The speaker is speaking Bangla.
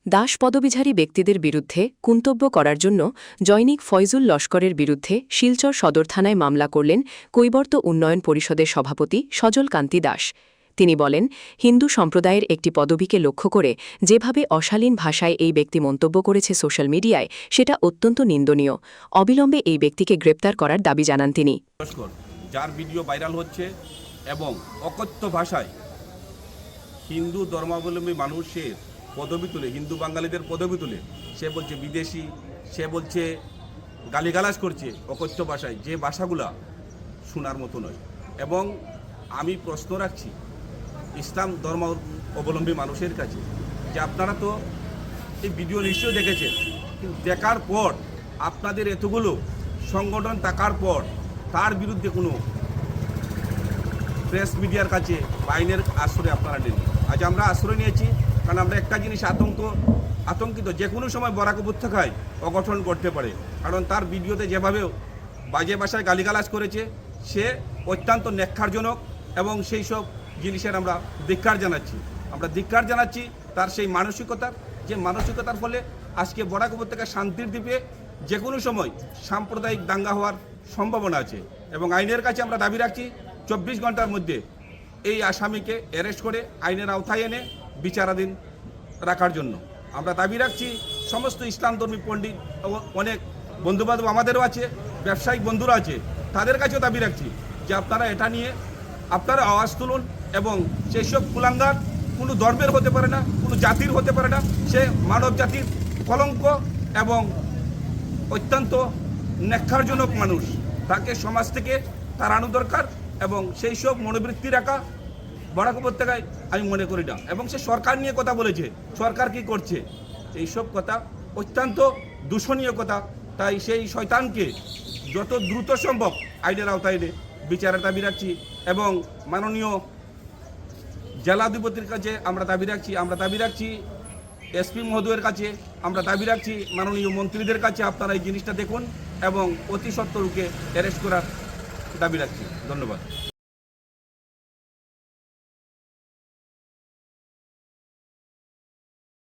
দাস পদবিধারী ব্যক্তিদের বিরুদ্ধে কুন্তব্য করার জন্য জৈনিক ফয়জুল লস্করের বিরুদ্ধে শিলচর সদর থানায় মামলা করলেন কৈবর্ত উন্নয়ন পরিষদের সভাপতি সজল কান্তি দাস। তিনি বলেন, হিন্দু সম্প্রদায়ের একটি পদবিকে লক্ষ্য করে যেভাবে অশালীন ভাষায় এই ব্যক্তি মন্তব্য করেছে সোশ্যাল মিডিয়ায়, সেটা অত্যন্ত নিন্দনীয়। অবিলম্বে এই ব্যক্তিকে গ্রেপ্তার করার দাবি জানান তিনি। যার ভিডিও ভাইরাল হচ্ছে এবং অকথ্য ভাষায় হিন্দু ধর্মাবলম্বী মানুষের পদবি তুলে, হিন্দু বাঙালিদের পদবি তুলে সে বলছে বিদেশি, সে বলছে গালিগালাজ করছে অকথ্য ভাষায়, যে ভাষাগুলা শোনার মতো নয়। এবং আমি প্রশ্ন রাখছি ইসলাম ধর্ম অবলম্বী মানুষের কাছে যে আপনারা তো এই ভিডিও নিশ্চয়ই দেখেছেন, কিন্তু দেখার পর আপনাদের এতগুলো সংগঠন থাকার পর তার বিরুদ্ধে কোনো প্রেস মিডিয়ার কাছে আইনের আশ্রয় আপনারা নেন। আজ আমরা আশ্রয় নিয়েছি কারণ আমরা একটা জিনিস আতঙ্কিত, যে কোনো সময় বরাক উপত্যকায় অঘটন ঘটতে পারে। কারণ তার ভিডিওতে যেভাবে বাজে ভাষায় গালিগালাজ করেছে সে অত্যন্ত ন্যাক্কারজনক এবং সেই সব জিনিসের আমরা ধিক্কার জানাচ্ছি তার সেই মানসিকতার ফলে আজকে বরাক উপত্যকায় শান্তির দ্বীপে যে কোনো সময় সাম্প্রদায়িক দাঙ্গা হওয়ার সম্ভাবনা আছে। এবং আইনের কাছে আমরা দাবি রাখছি 24 ঘন্টার মধ্যে এই আসামিকে অ্যারেস্ট করে আইনের আওতায় এনে বিচারাধীন রাখার জন্য আমরা দাবি রাখছি। সমস্ত ইসলামধর্মী পণ্ডিত অনেক বন্ধুবান্ধব আমাদেরও আছে, ব্যবসায়িক বন্ধুরা আছে, তাদের কাছেও দাবি রাখছি যে আপনারা এটা নিয়ে আপনারা আওয়াজ তুলুন। এবং সেই সব কুলাঙ্গার কোনো ধর্মের হতে পারে না, কোনো জাতির হতে পারে না, সে মানব জাতির কলঙ্ক এবং অত্যন্ত ন্যাক্কারজনক মানুষ। তাকে সমাজ থেকে তাড়ানো দরকার এবং সেই সব মনোবৃত্তি রাখা বরাক উপত্যকায় আমি মনে করি না। এবং সে সরকার নিয়ে কথা বলেছে, সরকার কি করছে, এইসব কথা অত্যন্ত দূষণীয় কথা। তাই সেই শয়তানকে যত দ্রুত সম্ভব আইনের আওতায় এনে বিচারের দাবি রাখছি এবং মাননীয় জেলাধিপতির কাছে আমরা দাবি রাখছি এসপি মহোদয়ের কাছে আমরা দাবি রাখছি, মাননীয় মন্ত্রীদের কাছে আপনারা এই জিনিসটা দেখুন এবং অতি সত্বরকে অ্যারেস্ট করার দাবি রাখছি। ধন্যবাদ।